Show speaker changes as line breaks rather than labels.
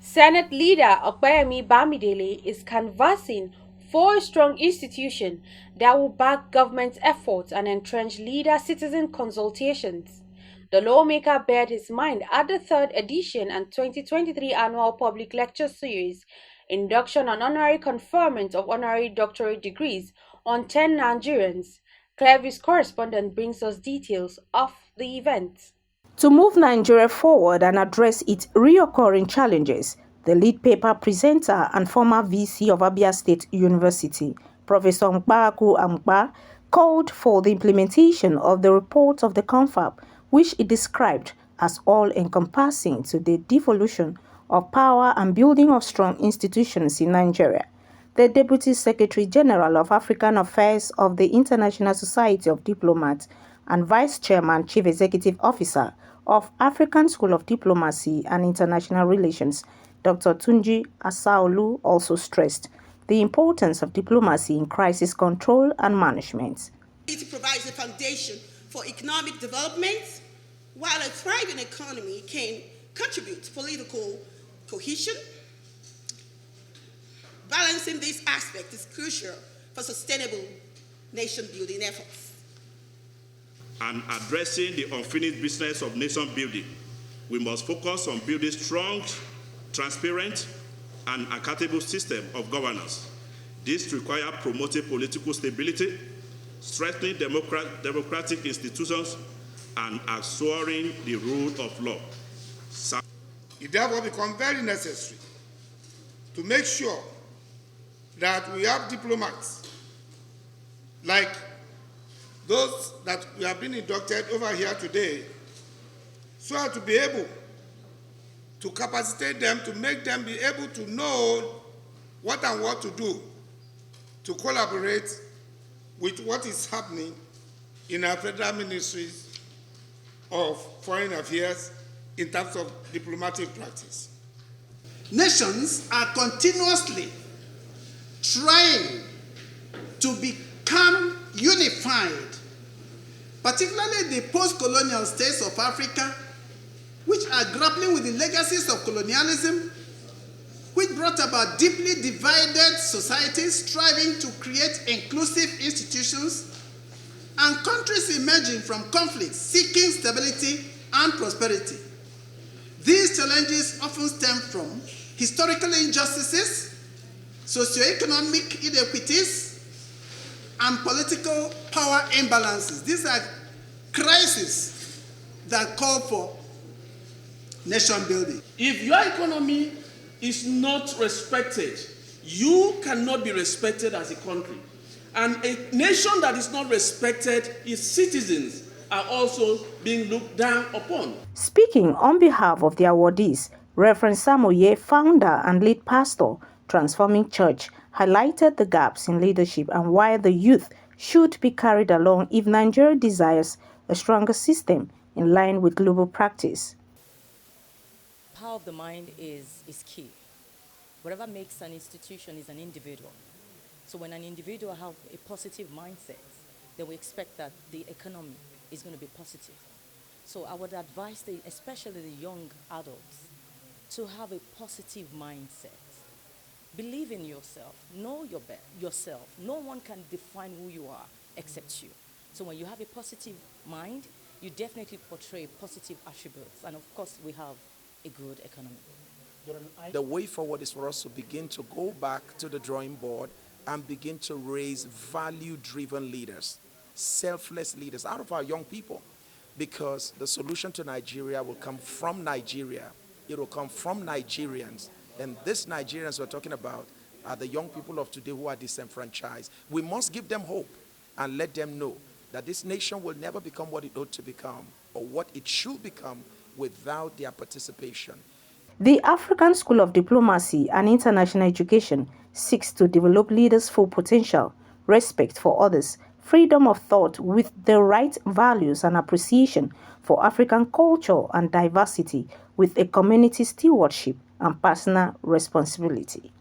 Senate leader Okpeyemi Bamidele is canvassing for a strong institution that will back government efforts and entrench leader-citizen consultations. The lawmaker bared his mind at the third edition and 2023 annual public lecture series, Induction on Honorary Conferment of Honorary Doctorate Degrees on 10 Nigerians. Clevis correspondent brings us details of the event.
To move Nigeria forward and address its reoccurring challenges, the lead paper presenter and former VC of Abia State University, Professor Mkpaku Amkpa, called for the implementation of the report of the Confab, which he described as all-encompassing to the devolution of power and building of strong institutions in Nigeria. The Deputy Secretary General of African Affairs of the International Society of Diplomats and Vice Chairman Chief Executive Officer of African School of Diplomacy and International Relations, Dr. Tunji Asaolu, also stressed the importance of diplomacy in crisis control and management.
It provides a foundation for economic development, while a thriving economy can contribute to political cohesion. Balancing this aspect is crucial for sustainable nation-building efforts.
And addressing the unfinished business of nation building, we must focus on building strong, transparent, and accountable system of governance. This requires promoting political stability, strengthening democratic institutions, and assuring the rule of law.
It therefore becomes very necessary to make sure that we have diplomats like those that we have been inducted over here today, so as to be able to capacitate them, to make them be able to know what and what to do to collaborate with what is happening in our federal ministries of foreign affairs in terms of diplomatic practice.
Nations are continuously trying to become unified, particularly the post-colonial states of Africa, which are grappling with the legacies of colonialism, which brought about deeply divided societies striving to create inclusive institutions, and countries emerging from conflicts seeking stability and prosperity. These challenges often stem from historical injustices, socioeconomic inequities, and political power imbalances. These are crises that call for nation building.
If your economy is not respected, you cannot be respected as a country. And a nation that is not respected, its citizens are also being looked down upon.
Speaking on behalf of the awardees, Reverend Samoye, founder and lead pastor, Transforming Church, highlighted the gaps in leadership and why the youth should be carried along if Nigeria desires a stronger system in line with global practice.
Power of the mind is key. Whatever makes an institution is an individual. So when an individual has a positive mindset, then we expect that the economy is going to be positive. So I would advise, especially the young adults, to have a positive mindset. Believe in yourself. Know yourself. No one can define who you are except you. So when you have a positive mind, you definitely portray positive attributes. And of course, we have a good economy.
The way forward is for us to begin to go back to the drawing board and begin to raise value-driven leaders, selfless leaders out of our young people. Because the solution to Nigeria will come from Nigeria. It will come from Nigerians. And these Nigerians we're talking about are the young people of today who are disenfranchised. We must give them hope and let them know that this nation will never become what it ought to become or what it should become without their participation.
The African School of Diplomacy and International Education seeks to develop leaders' full potential, respect for others, freedom of thought with the right values and appreciation for African culture and diversity with a community stewardship and personal responsibility.